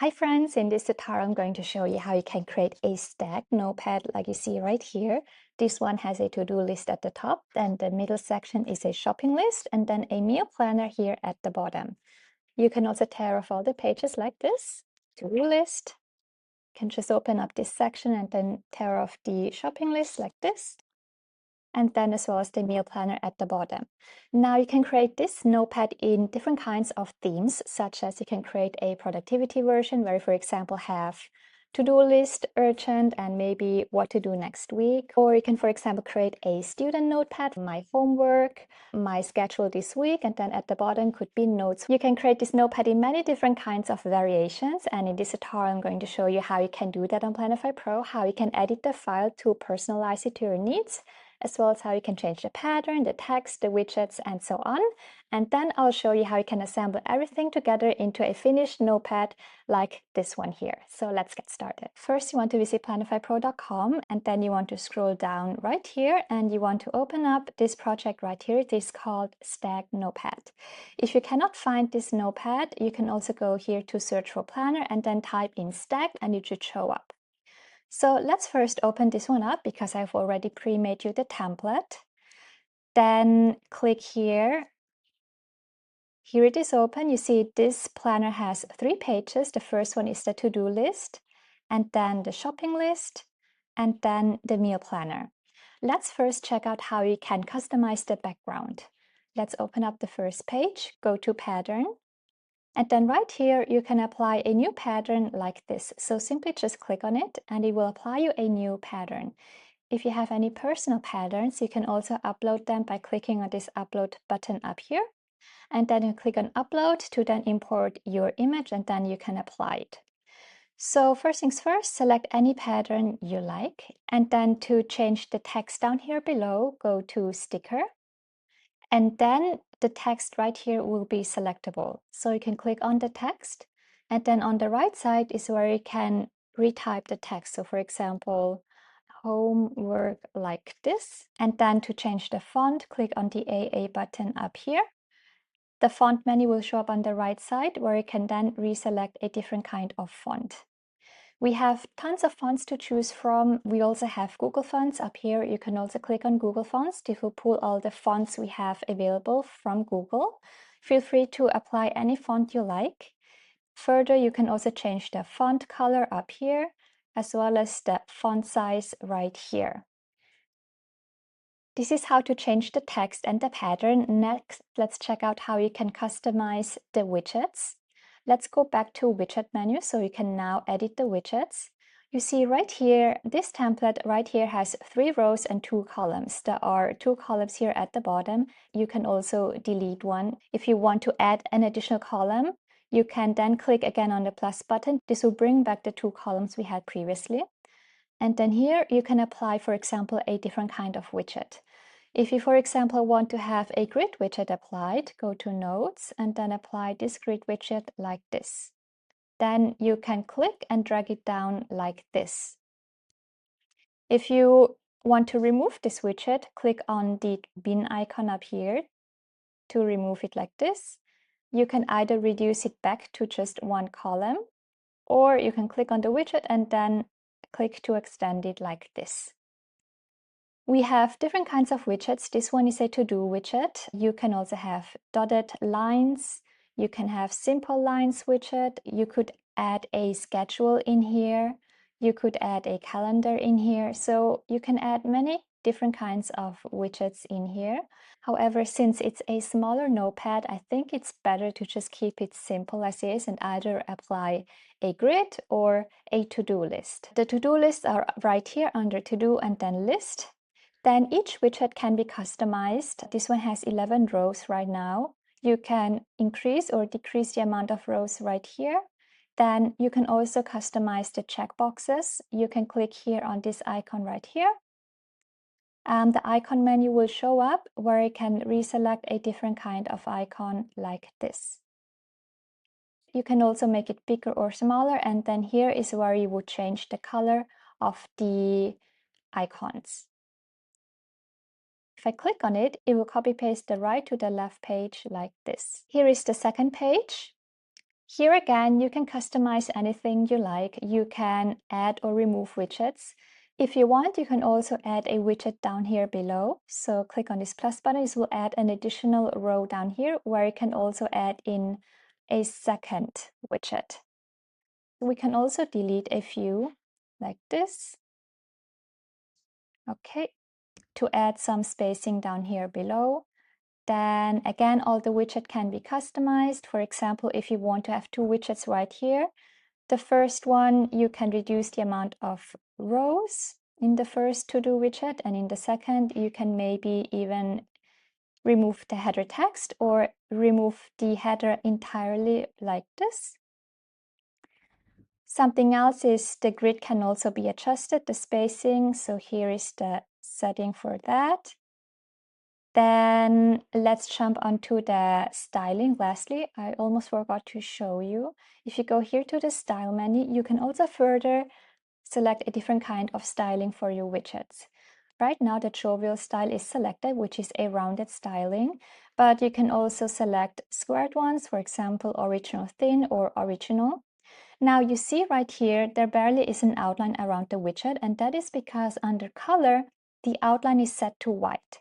Hi friends, in this tutorial I'm going to show you how you can create a stacked notepad like you see right here. This one has a to-do list at the top, then the middle section is a shopping list, and then a meal planner here at the bottom. You can also tear off all the pages like this, to-do list. You can just open up this section and then tear off the shopping list like this, and then as well as the meal planner at the bottom. Now you can create this notepad in different kinds of themes, such as you can create a productivity version where you, for example, have to-do list, urgent, and maybe what to do next week. Or you can, for example, create a student notepad, my homework, my schedule this week, and then at the bottom could be notes. You can create this notepad in many different kinds of variations, and in this tutorial I'm going to show you how you can do that on Planify Pro, how you can edit the file to personalize it to your needs, as well as how you can change the pattern, the text, the widgets, and so on. And then I'll show you how you can assemble everything together into a finished notepad like this one here. So let's get started. First, you want to visit planifypro.com, and then you want to scroll down right here, and you want to open up this project right here. It is called Stacked Notepad. If you cannot find this notepad, you can also go here to search for planner and then type in stacked, and it should show up. So let's first open this one up because I've already pre-made you the template. Then click here. Here it is open. You see this planner has 3 pages. The first one is the to-do list, and then the shopping list, and then the meal planner. Let's first check out how you can customize the background. Let's open up the first page, go to pattern, and then right here, you can apply a new pattern like this. So simply just click on it and it will apply you a new pattern. If you have any personal patterns, you can also upload them by clicking on this upload button up here. And then you click on upload to then import your image, and then you can apply it. So first things first, select any pattern you like. And then to change the text down here below, go to sticker. And then the text right here will be selectable. So you can click on the text, and then on the right side is where you can retype the text. So for example, homework like this. And then to change the font, click on the AA button up here. The font menu will show up on the right side where you can then reselect a different kind of font. We have tons of fonts to choose from. We also have Google Fonts up here. You can also click on Google Fonts. This will pull all the fonts we have available from Google. Feel free to apply any font you like. Further, you can also change the font color up here, as well as the font size right here. This is how to change the text and the pattern. Next, let's check out how you can customize the widgets. Let's go back to widget menu so you can now edit the widgets. You see right here, this template right here has 3 rows and 2 columns. There are 2 columns here at the bottom. You can also delete one. If you want to add an additional column, you can then click again on the plus button. This will bring back the 2 columns we had previously. And then here you can apply, for example, a different kind of widget. If you, for example, want to have a grid widget applied, go to Notes and then apply this grid widget like this. Then you can click and drag it down like this. If you want to remove this widget, click on the bin icon up here to remove it like this. You can either reduce it back to just 1 column, or you can click on the widget and then click to extend it like this. We have different kinds of widgets. This one is a to-do widget. You can also have dotted lines. You can have simple lines widget. You could add a schedule in here. You could add a calendar in here. So you can add many different kinds of widgets in here. However, since it's a smaller notepad, I think it's better to just keep it simple as is and either apply a grid or a to-do list. The to-do lists are right here under to-do and then list. Then each widget can be customized. This one has 11 rows right now. You can increase or decrease the amount of rows right here. Then you can also customize the checkboxes. You can click here on this icon right here. The icon menu will show up where you can reselect a different kind of icon like this. You can also make it bigger or smaller, and then here is where you would change the color of the icons. If I click on it, it will copy paste the right to the left page like this. Here is the second page. Here again, you can customize anything you like. You can add or remove widgets. If you want, you can also add a widget down here below. So click on this plus button. This will add an additional row down here where you can also add in a second widget. We can also delete a few like this. Okay, to add some spacing down here below. Then again, all the widget can be customized. For example, if you want to have two widgets right here, the first one, you can reduce the amount of rows in the first to-do widget, and in the second, you can maybe even remove the header text or remove the header entirely like this. Something else is the grid can also be adjusted, the spacing. So here is the setting for that. Then let's jump onto the styling. Lastly, I almost forgot to show you. If you go here to the style menu, you can also further select a different kind of styling for your widgets. Right now, the jovial style is selected, which is a rounded styling, but you can also select squared ones, for example, original thin or original. Now you see right here, there barely is an outline around the widget, and that is because under color, the outline is set to white.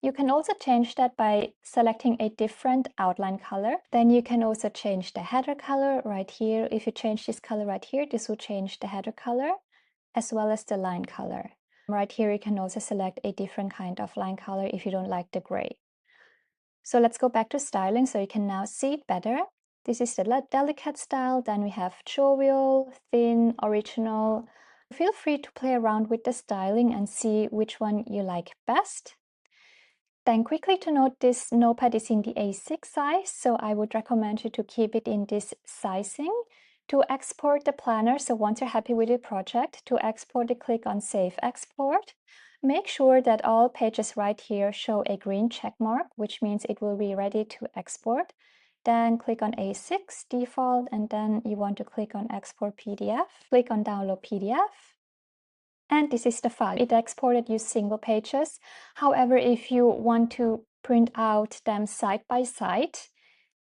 You can also change that by selecting a different outline color. Then you can also change the header color right here. If you change this color right here, this will change the header color as well as the line color. Right here, you can also select a different kind of line color if you don't like the gray. So let's go back to styling so you can now see it better. This is the delicate style. Then we have jovial, thin, original. Feel free to play around with the styling and see which one you like best. Then quickly to note, this notepad is in the A6 size, so I would recommend you to keep it in this sizing. To export the planner, so once you're happy with your project, to export it, click on Save Export. Make sure that all pages right here show a green check mark, which means it will be ready to export. Then click on A6 default, and then you want to click on Export PDF. Click on Download PDF. And this is the file. It exported you single pages. However, if you want to print out them side by side,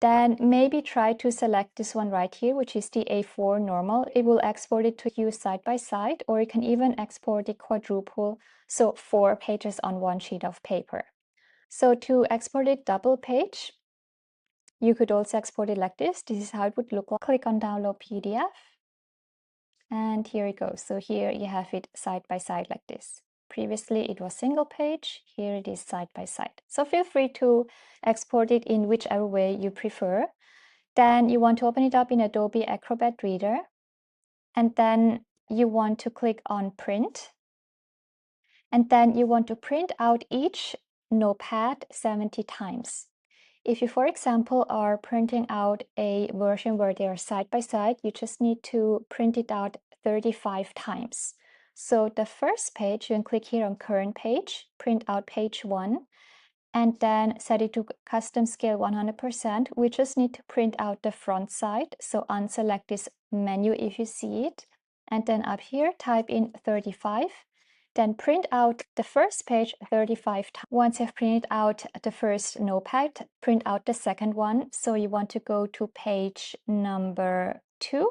then maybe try to select this one right here, which is the A4 normal. It will export it to you side by side, or you can even export the quadruple, so 4 pages on one sheet of paper. So to export it double page, you could also export it like this. This is how it would look like. Click on Download PDF. And here it goes. So here you have it side by side like this. Previously it was single page, here it is side by side. So feel free to export it in whichever way you prefer. Then you want to open it up in Adobe Acrobat Reader. And then you want to click on Print. And then you want to print out each notepad 70 times. If you, for example, are printing out a version where they are side by side, you just need to print it out 35 times. So the first page, you can click here on Current Page, print out page 1, and then set it to custom scale 100%. We just need to print out the front side. So unselect this menu if you see it. And then up here, type in 35. Then print out the first page 35 times. Once you've printed out the first notepad, print out the second one. So you want to go to page number 2,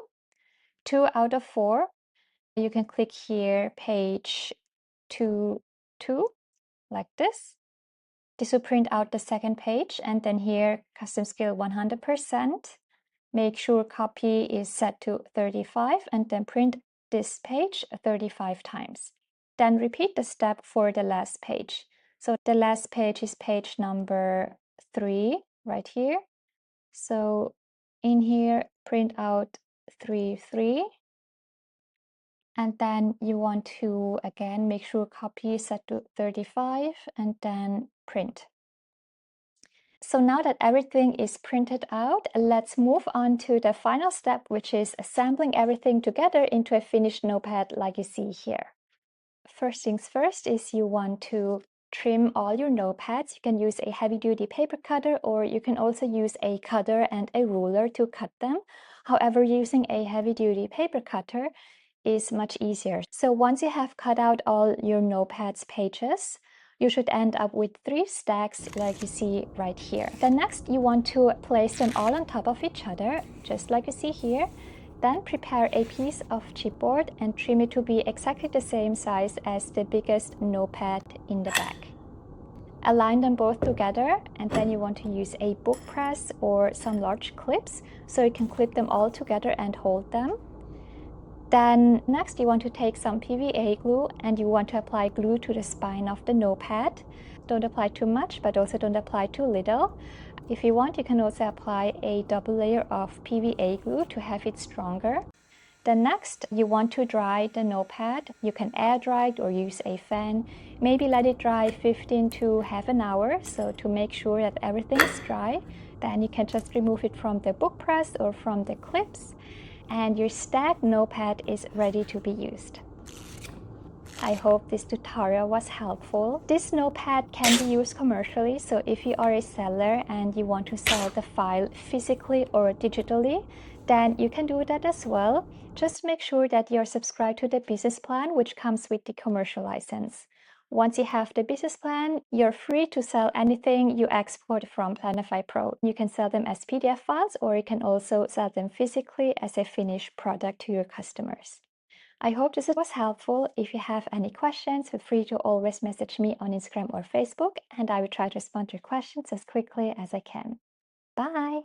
2 out of 4. You can click here, page 2, 2, like this. This will print out the second page, and then here, custom scale 100%. Make sure copy is set to 35, and then print this page 35 times. Then repeat the step for the last page. So the last page is page number 3 right here. So in here, print out 3, 3. And then you want to, again, make sure copy is set to 35 and then print. So now that everything is printed out, let's move on to the final step, which is assembling everything together into a finished notepad like you see here. First things first is you want to trim all your notepads. You can use a heavy-duty paper cutter, or you can also use a cutter and a ruler to cut them. However, using a heavy-duty paper cutter is much easier. So once you have cut out all your notepads pages, You should end up with 3 stacks like you see right here. Then next, you want to place them all on top of each other, just like you see here. Then prepare a piece of chipboard and trim it to be exactly the same size as the biggest notepad in the back. Align them both together, and then you want to use a book press or some large clips so you can clip them all together and hold them. Then next you want to take some PVA glue and you want to apply glue to the spine of the notepad. Don't apply too much, but also don't apply too little. If you want, you can also apply a double layer of PVA glue to have it stronger. Then next, you want to dry the notepad. You can air dry it or use a fan. Maybe let it dry 15 to half an hour, so to make sure that everything is dry. Then you can just remove it from the book press or from the clips, and your stacked notepad is ready to be used. I hope this tutorial was helpful. This notepad can be used commercially, so if you are a seller and you want to sell the file physically or digitally, then you can do that as well. Just make sure that you're subscribed to the business plan, which comes with the commercial license. Once you have the business plan, you're free to sell anything you export from Planify Pro. You can sell them as PDF files, or you can also sell them physically as a finished product to your customers. I hope this was helpful. If you have any questions, feel free to always message me on Instagram or Facebook, and I will try to respond to your questions as quickly as I can. Bye!